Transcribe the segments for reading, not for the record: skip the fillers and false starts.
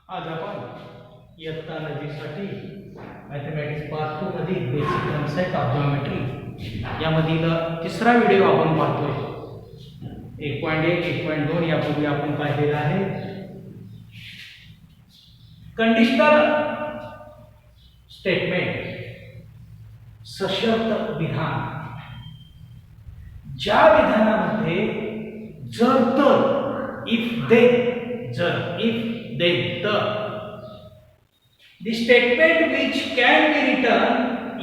आज आपण इयत्ता नववीसाठी मॅथमॅटिक्स पार्ट 2 मधील बेसिक कन्सेप्ट ऑफ जिओमेट्री यामधील तिसरा व्हिडिओ आपण पाहतोय. 1.1 1.2 यापूर्वी आपण पाहिलेला आहे. कंडिशनल स्टेटमेंट सशर्त विधान, ज्या विधानामध्ये जर तर if then the statement which can be written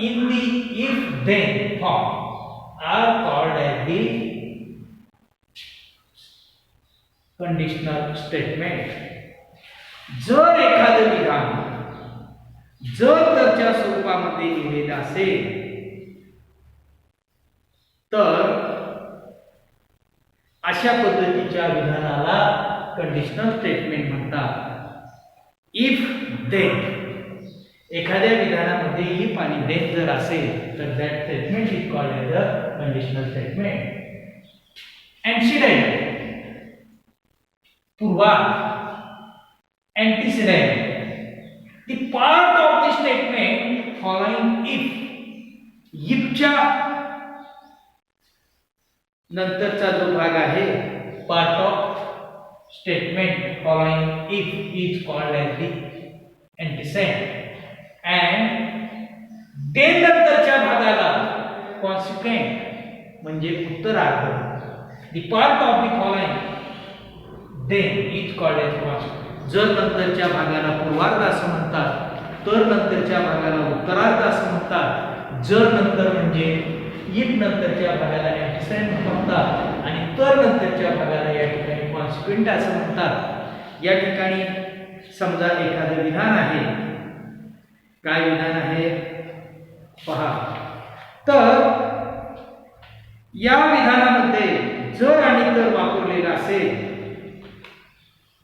in the if then form are called as the conditional statement. जर एखादे विधान जर तरच्या स्वरूपामध्ये लिहिलेले असेल तर अशा पद्धतीच्या विधानाला कंडिशनल स्टेटमेंट म्हणतात. इफ देन, एखाद्या विधानामध्ये इफ आणि देन जर असेल तर that statement is called as a conditional statement. Antecedent, पूर्वार्ध, antecedent, the part of the statement following इफच्या नंतरचा जो भाग आहे, part of statement following if is called as the antecedent and then नंतरच्या भागाला consequent म्हणजे उत्तरार्ध. the part of the following then is called as consequent. जर नंतरच्या भागाला पूर्वार्ध असं म्हणतात, तर नंतरच्या भागाला उत्तरार्ध असं म्हणतात. जर नंतर म्हणजे if नंतरच्या भागाला antecedent म्हणतात आणि तर नंतरच्या भागाला या ठिकाणी कॉन्सिक्वेंट असं म्हणतात. या ठिकाणी समजा एखादं विधान आहे, काय विधान आहे पहा. तर या विधानामध्ये जर आणि तर वापरलेला असेल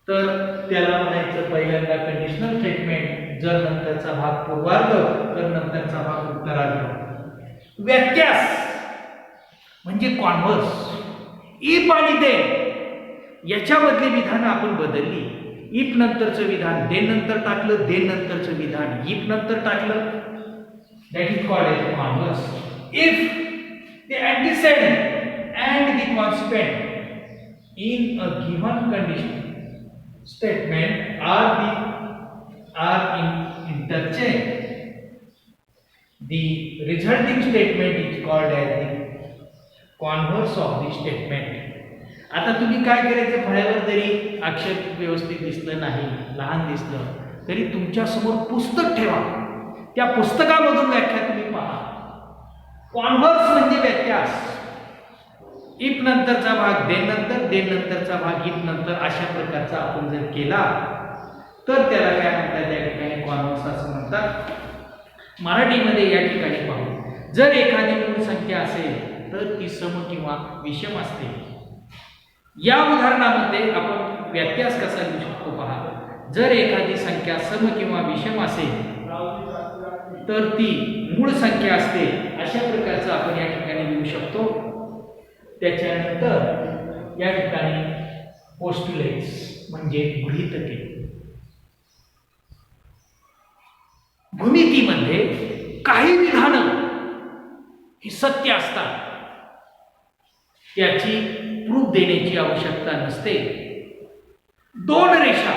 तर त्याला म्हणायचं पहिल्यांदा कंडिशनल स्टेटमेंट. जर नंतरचा भाग पूर्वार्ध तर नंतरचा भाग उत्तरार्ध. व्यत्यास म्हणजे कॉन्व्हर्स. इफ आणि देन याच्यामधली विधान आपण बदलली. इफ नंतरचं विधान देन नंतर टाकलं, देन नंतरचं विधान इफ नंतर टाकलं, that is called as converse. If the antecedent and the consequent in a given condition statement are interchanged, the resulting statement is called as the converse of the statement. आता तुम्ही काय करायचं, फळ्यावर जरी अक्षर व्यवस्थित दिसलं नाही, लहान दिसलं तरी तुमच्या समोर पुस्तक ठेवा. त्या पुस्तकामधून व्याख्या तुम्ही पहा. कॉन्व्हर्स म्हणजे व्यत्यास. इफ नंतरचा भाग देन नंतर, देन नंतरचा भाग इफ नंतर, अशा प्रकारचा आपण जर केला तर त्याला काय म्हणतात, त्या ठिकाणी कॉन्व्हर्स असं म्हणतात. मराठीमध्ये या ठिकाणी पाहू, जर एखादी मूळ संख्या असेल तर ती सम किंवा विषम असते. या उदाहरणामध्ये आपण व्यत्यास कसा लिहू शकतो पहा. जर एखादी संख्या सम किंवा विषम असेल तर ती मूळ संख्या असते. अशा प्रकारचं आपण या ठिकाणी लिहू शकतो. त्याच्यानंतर या ठिकाणी पोस्टुलेट्स म्हणजे गृहीतके. भूमितीमध्ये काही विधानं ही सत्य असतात, त्याची प्रूफ देण्याची आवश्यकता नसते. दोन रेषा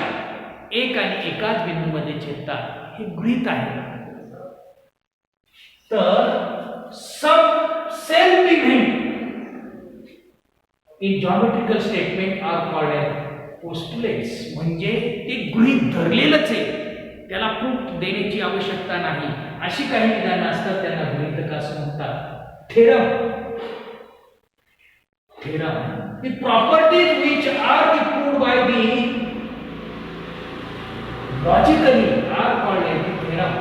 एक आणि एकाच बिंदूमध्ये छेदतात, हे गृहीत आहे. तर सब self evident in geometrical statement are called as postulates. म्हणजे ते गृहीत धरलेलंच आहे, त्याला प्रूफ देण्याची आवश्यकता नाही. अशी काही विधानं असतात, त्यांना गृहीतक असं म्हणतात. Theorem, the properties which are proved by the logically are called as the theorem.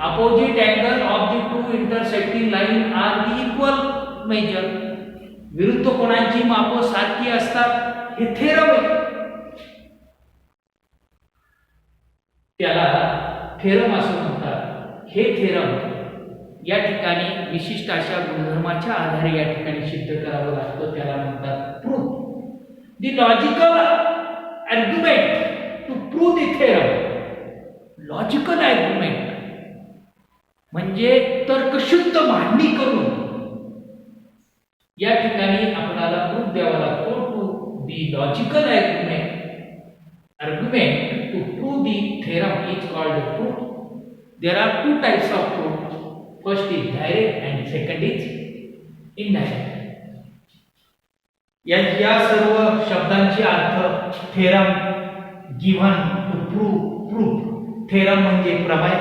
Opposite angle of the two intersecting line are the equal measure. विरुद्ध कोणाची माप सारखी असतात, हे थेरम आहे. त्याला थेरम असं म्हणतात. हे थेरम या ठिकाणी विशिष्ट अशा गुणधर्माच्या आधारे या ठिकाणी सिद्ध करावं लागतं, त्याला म्हणतात proof. The logical argument to prove the theorem. Logical argument म्हणजे तर्कशुद्ध मांडणी करून या ठिकाणी आपल्याला प्रूफ द्यावा लागतो. To the logical argument to prove the theorem is called a proof. There are two types of proof. First is direct and second is indirect. या सर्व शब्दांचे अर्थ theorem, given, to prove, proof. Theorem म्हणजे प्रमेय,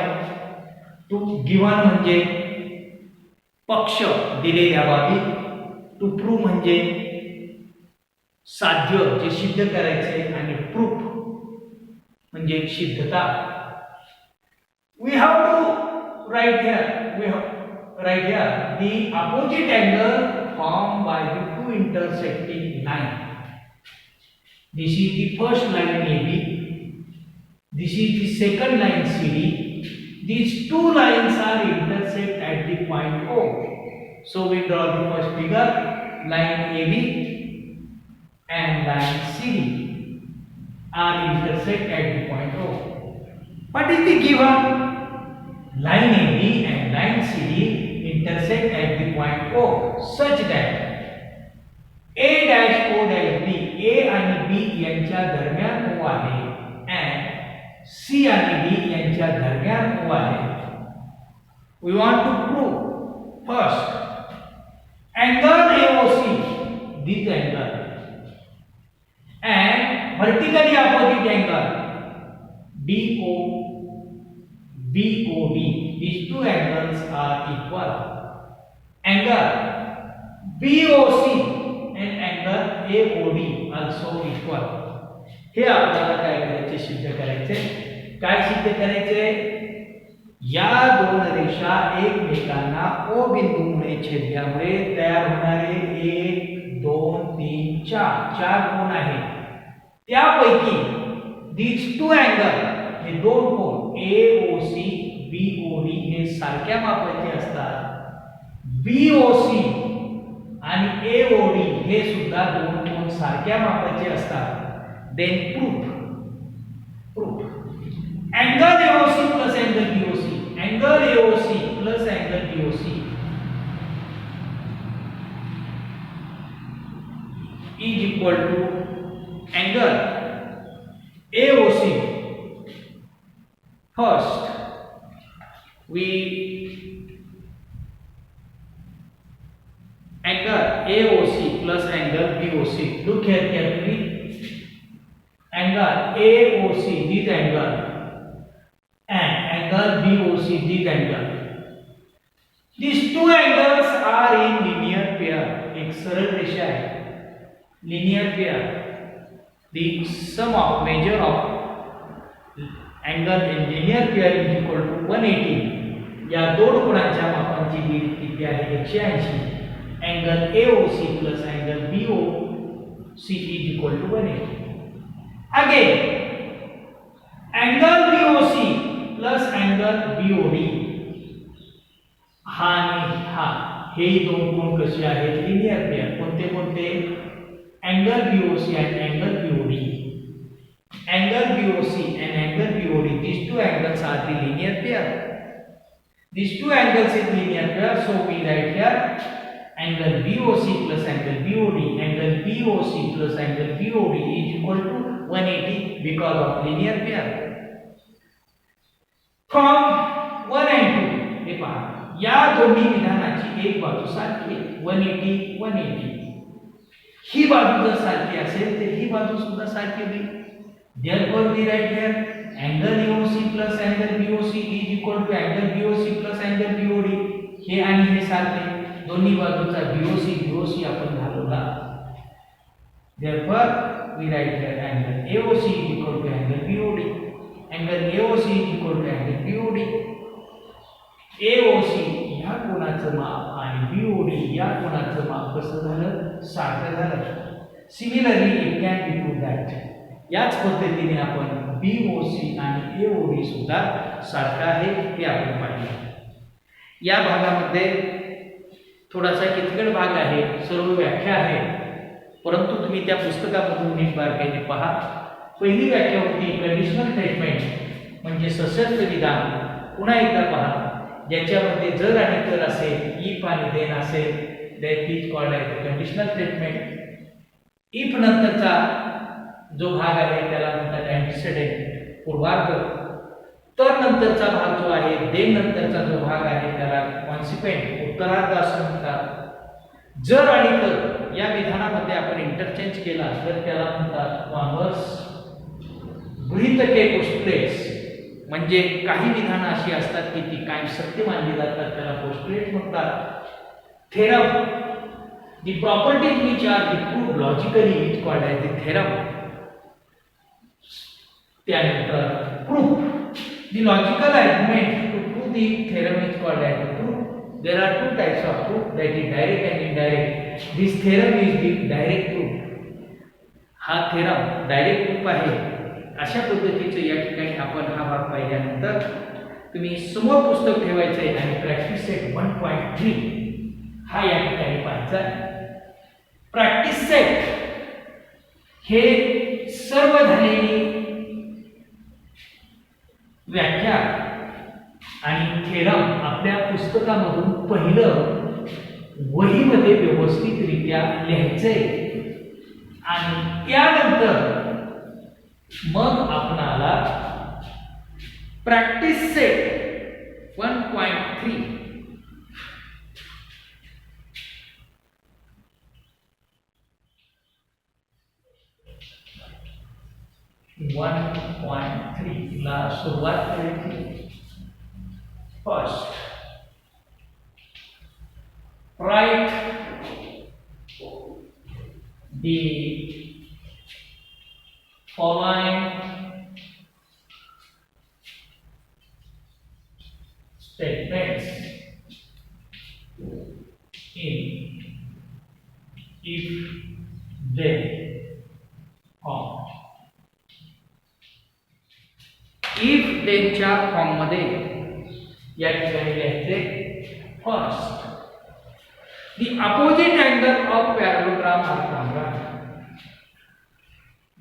to given म्हणजे पक्ष दिलेल्या बाबी, to prove म्हणजे साध्य जे सिद्ध करायचे, आणि प्रूफ म्हणजे सिद्धता. We have to write here the opposite angle formed by the two intersecting lines. This is the first line AB. This is the second line CD. These two lines are intersect at the point O. So we draw the first figure. Line AB and line CD are intersect at the point O. What is the given? Line AB and line CD intersect at the point O such that A dash O dash B, A आणि B यांच्या दरम्यान O आहे and C आणि D यांच्या दरम्यान O आहे. We want to prove first angle AOC, this angle, and vertically opposite angle BOD. These two angles are equal. Angle BOC and angle AOD also equal. हे आपल्याला काय करायचे, सिद्ध करायचे. काय सिद्ध करायचे? या दोन रेषा एकमेकांना O बिंदूमुळे छेदल्यामुळे तयार होणारे 1 2 3 4 कोन आहेत. त्यापैकी these two angle, हे दोन कोन AOC BOD हे सारख्या मापाचे असतात. BOC आणि AOD हे सुद्धा दोन कोन सारख्या मापाचे असतात. Then proof angle AOC plus angle BOC, angle AOC plus angle BOC is equal to angle AOC. First we angle AOC plus angle BOC. Look here carefully. Angle AOC, this angle, and angle BOC, this angle. These two angles are in linear pair. एक सरल रेषा है. Linear pair. The sum of measure of angle in linear pair is equal to 180. या दोन कोणांच्या मापांची berries किती आहे? 180. Angle AOC plus angle BOC is equal to 180. Again, angle BOC plus angle BOD, हा आणि हा हे दोन कोन कसे आहेत? Linear pair. कोणते कोणते? angle BOC and angle BOD. Angle BOC and angle BOD, these two angles are the linear pair. These two angles is linear pair, so we write here angle BOC plus angle BOD. Angle BOC plus angle BOD is equal to 180 because of linear pair. From 1 and 2, हे पहा, या दोन्ही विधानाची एक बाजू सारखी आहे. 180 180. ही बाजू जर सारखी असेल तर ही बाजू सुद्धा सारखी होईल. Therefore we write here angle AOC plus angle BOC is equal to angle BOC plus angle BOD. हे आणि हे सारखे, दोन्ही बाजूचा BOC आपण घालवला. Therefore we write here angle AOC is equal to angle BOD. Angle AOC is equal to angle BOD. AOC या कोणाचं माप आणि BOD या कोणाचं माप कसं झालं? सारखं झालं. Similarly it can be proved that याच पद्धतीने आपण BOC आणि AOD सुद्धा सारखं आहे हे आपण पाहिले. या भागामध्ये थोडासा किचकट भाग आहे, सर्व व्याख्या आहे, परंतु तुम्ही त्या पुस्तकामधून नीट बारकाईने पहा. पहिली व्याख्या होती कंडिशनल स्टेटमेंट म्हणजे सशर्त विधान. पुन्हा एकदा पहा, ज्याच्यामध्ये जर आणि तर असेल, इफ आणि देन असेल, that is called as conditional statement. If नंतरचा जो भाग आहे त्याला म्हणतात अँटीसेडेंट, पूर्वार्ध. तर नंतरचा भाग जो आहे, देन नंतरचा जो भाग आहे त्याला कॉन्सिक्वेंट, उत्तरार्ध असं म्हणतात. जर आणि तर या विधानामध्ये आपण इंटरचेंज केला तर त्याला म्हणतात कॉन्व्हर्स. गृहीतके, पोस्टुलेट्स, म्हणजे काही विधानं अशी असतात की ती कायम सत्य मानली जातात, त्याला पोस्टुलेट म्हणतात. Theorem, the properties which are proved logically is called as the theorem. त्यानंतर proof, the logical argument to prove the theorem is called as the proof. There are two types of proof, that is direct and indirect. This theorem is the direct proof. हा theorem direct proof आहे. अशा पद्धतीचे या ठिकाणी आपण हा भाग पाहिल्यानंतर तुम्ही समोर पुस्तक ठेवायचे आहे आणि प्रॅक्टिस सेट 1.3 हा या ठिकाणी पाहायचा आहे. प्रॅक्टिस सेट हे सर्व झालेली व्याख्या आणि थेरम आपल्या पुस्तकामधून पहिलं वहीमध्ये व्यवस्थितरित्या लिहायचंय आणि त्यानंतर मग आपणाला प्रॅक्टिस सेट 1.3 1.3 ला सुरुवात करायची. First, write the following statements in if then form. if then च्या फॉर्म मध्ये या ठिकाणी लिहायचे. First, the opposite angle of parallelogram are congruent.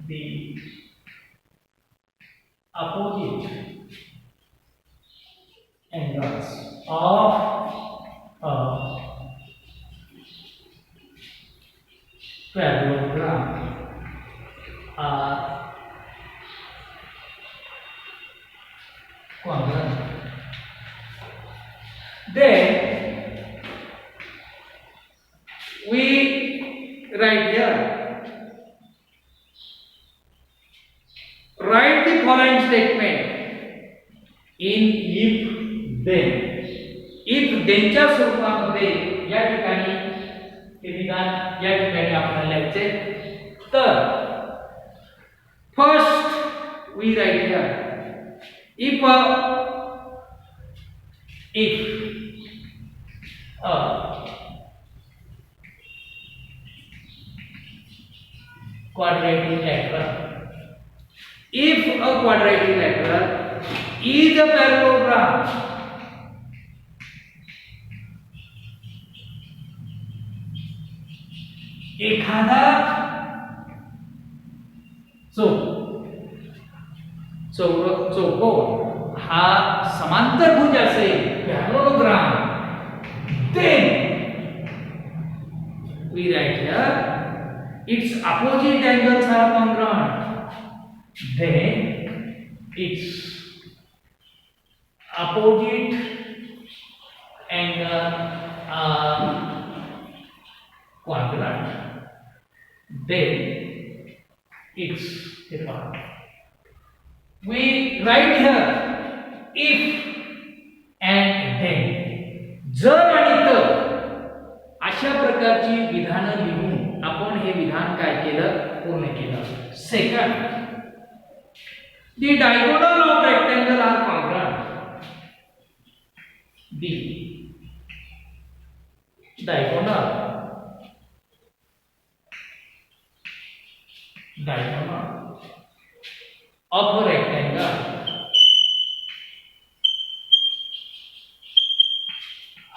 The opposite angles of a parallelogram are congruent. Then we write here, write the following statement in if then. if then च्या स्वरूपामध्ये या ठिकाणी हे विधान या ठिकाणी आपण लिहायचे. तर first we write here, if a quadrilateral, if a quadrilateral is a parallelogram, एखादा चौकोन हा समांतरभुज असेल, parallelogram, then we write here its opposite angles are congruent. Then its opposite angle are congruent. Then it's we write here if and then. जर आणि तर अशा प्रकारची विधानं लिहून आपण हे विधान काय केलं, पूर्ण केलं. Second, the diagonal of rectangle are congruent. The diagonal of a rectangle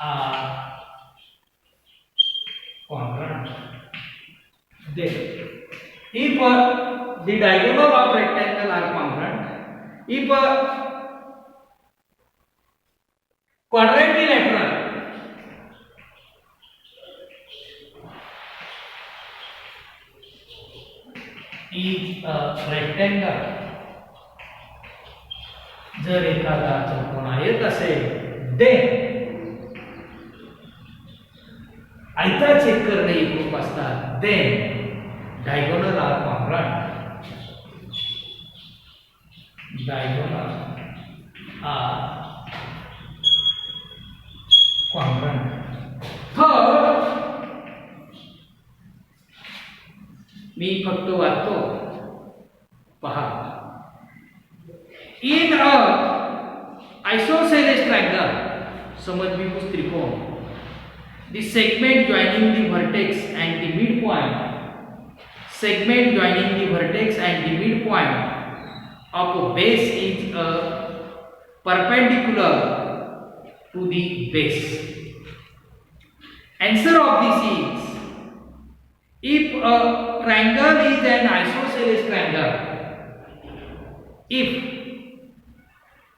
are congruent. Then if the diagonal of rectangle are congruent, if quadrilateral is a rectangle, जर एखादा चौकोन आयत असेल, then आयता चेक करणे एकरूप असतात, then diagonal are congruent. Diagonal are congruent. Third, मी फक्त वाचतो, पहा. In a isosceles triangle, समद्विभुज त्रिकोण, the segment joining the vertex and the midpoint of a base is perpendicular to the base. Answer of this is, if a triangle is an isosceles triangle, if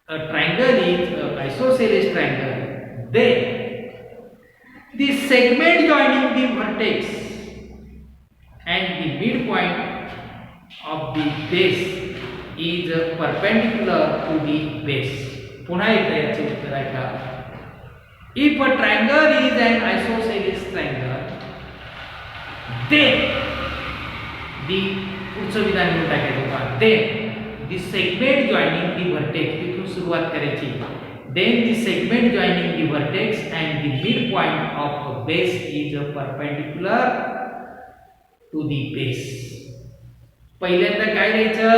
a triangle is an isosceles triangle, then the segment joining the vertex and the midpoint of the base is perpendicular to the base. पुन्हा एकदा याचे उत्तर ऐका. If a triangle is an isosceles triangle, then the पुढचं विधान घेऊन टाकायचं का, then the segment joining the vertex, तिथून सुरुवात करायची, then the segment joining the vertex and the midpoint of a base is perpendicular to the base. पहिल्यांदा काय लिहायचं,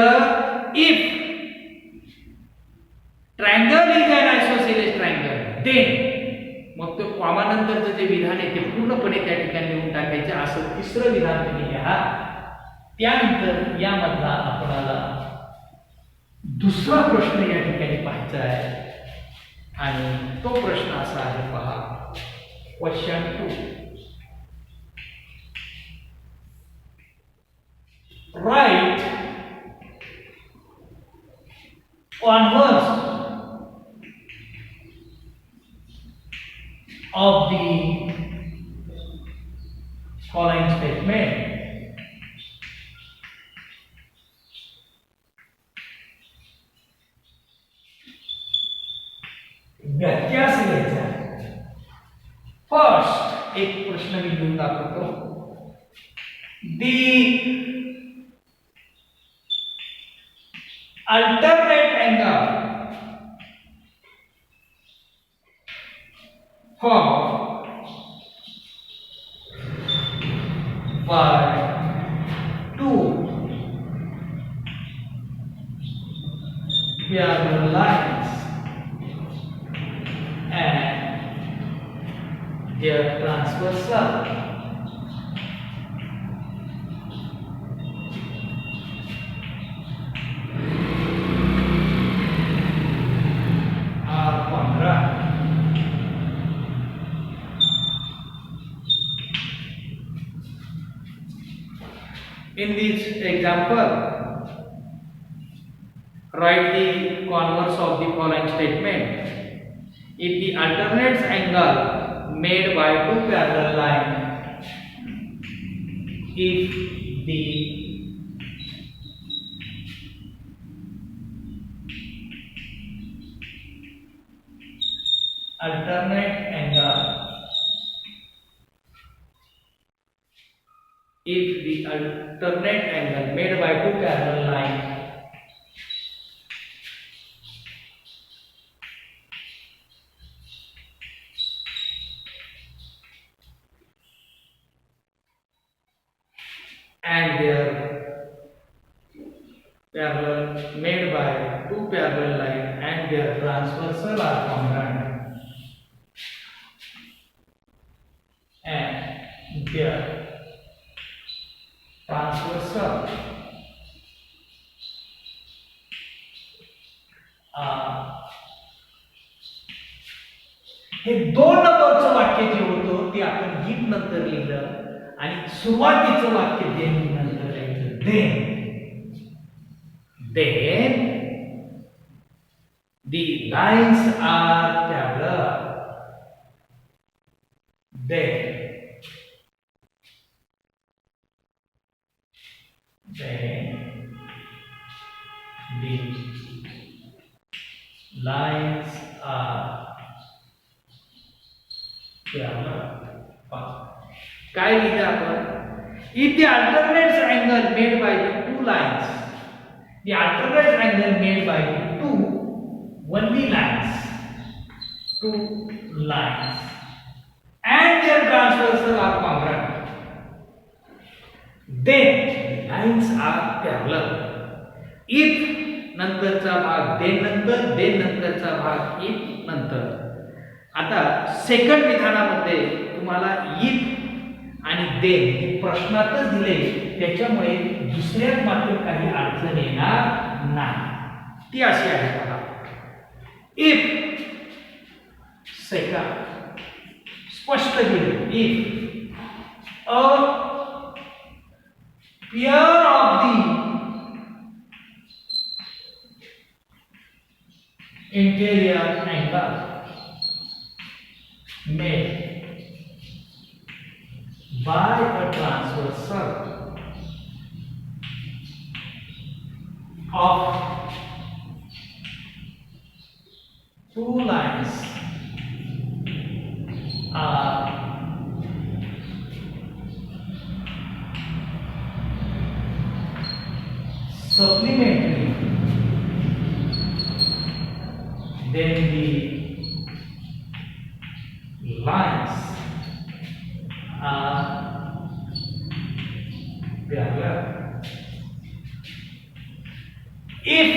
if triangle is an isosceles triangle, then मग तो कॉमा नंतरचं जे विधान आहे ते पूर्णपणे त्या ठिकाणी लिहून टाकायचे. असं तिसरं विधान तुम्ही लिहा. त्यानंतर यामधला आपल्याला दुसरा प्रश्न या ठिकाणी पाहायचा आहे आणि तो प्रश्न असा आहे, पहा. Question 2. Write converse of the following statement. व्यत्यास लिहायचा. फर्स्ट एक प्रश्न मी लिहून दाखवतो. The alternate angle for two parallel lines and their transversal are congruent. In this example, write the converse of the following statement. If the alternate angle made by two parallel lines, if the alternate angle made by two parallel lines and their transversal are congruent and their transversal हे 2 नंबरचं वाक्य जे होतं ते आपण गीत नंतर लिहिलं आणि सुरुवातीचं वाक्य देन नंतर लिहायचं. Then then the lines are parallel. Then the lines are parallel. काय लिहिलं आपण? If the alternate angle made by the two lines, the alternate angle made by the two only lines, and their transversal are congruent, then lines are parallel. If नंतरचा भाग then नंतरचा भाग if नंतर. आता second विधानामध्ये तुम्हाला if आणि then हे प्रश्नातच दिले, त्याच्यामुळे दुसऱ्यात मात्र काही अडचण येणार नाही. ती अशी आहे बघा. if सेकंड स्पष्ट दिले, if a pair of the interior angle made by a transversal of two lines are supplementary, then the lines are parallel. If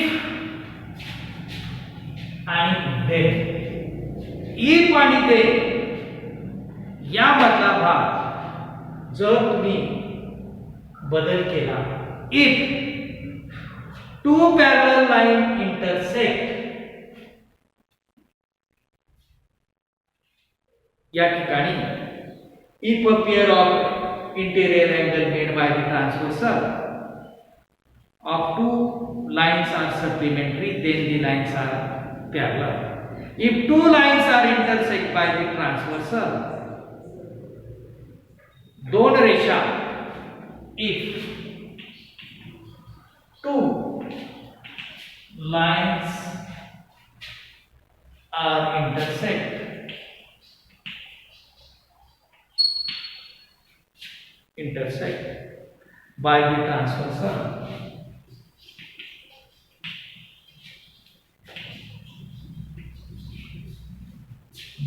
and then, if आणि then यामधला भाग जर तुम्ही बदल केला, if two parallel lines intersect, या ठिकाणी if a pair of interior angle made by the transversal of two lines are supplementary, then the lines are parallel. If two lines are intersect by the transversal, दोन रेषा, if two lines are intersect by the transversal,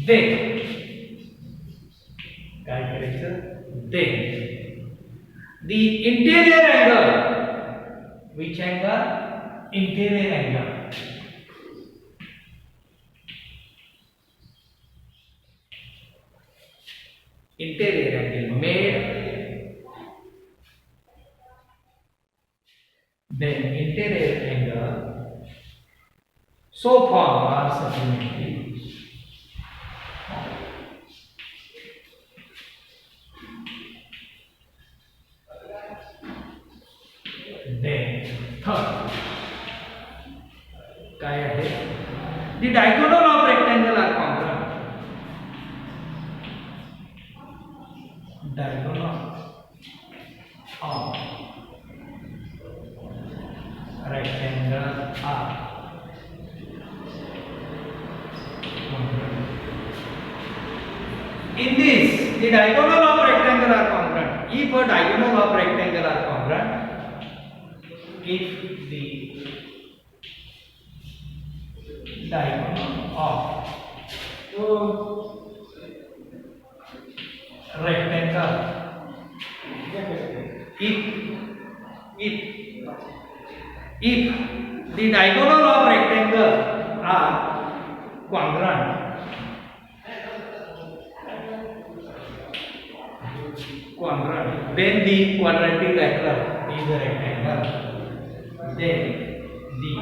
then काय करायचं? Then the interior angle, which angle? Interior angle. Interior angle made, then interior angle so far are supplementary, then third काय आहे? The diagonal of rectangle are congruent. Diagonal of rectangle are congruent. In this, the diagonal of rectangle are congruent. If a diagonal of rectangle are congruent, if the diagonal of rectangle, if the diagonal of rectangle are congruent, then the quadrilateral is a rectangle, then the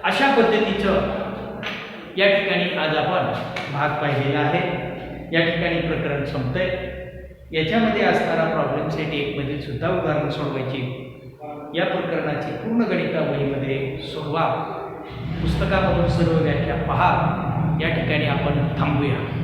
अशा पद्धतीचं या ठिकाणी आज आपण भाग पाहिलेला आहे. या ठिकाणी प्रकरण संपतंय. याच्यामध्ये असणारा प्रॉब्लेम सेट 1 मध्ये सुद्धा उदाहरण सोडवायची. या प्रकरणाची पूर्ण गणितावलीमध्ये सोडवा. पुस्तकामधून सर्व व्याख्या पहा. या ठिकाणी आपण थांबूया.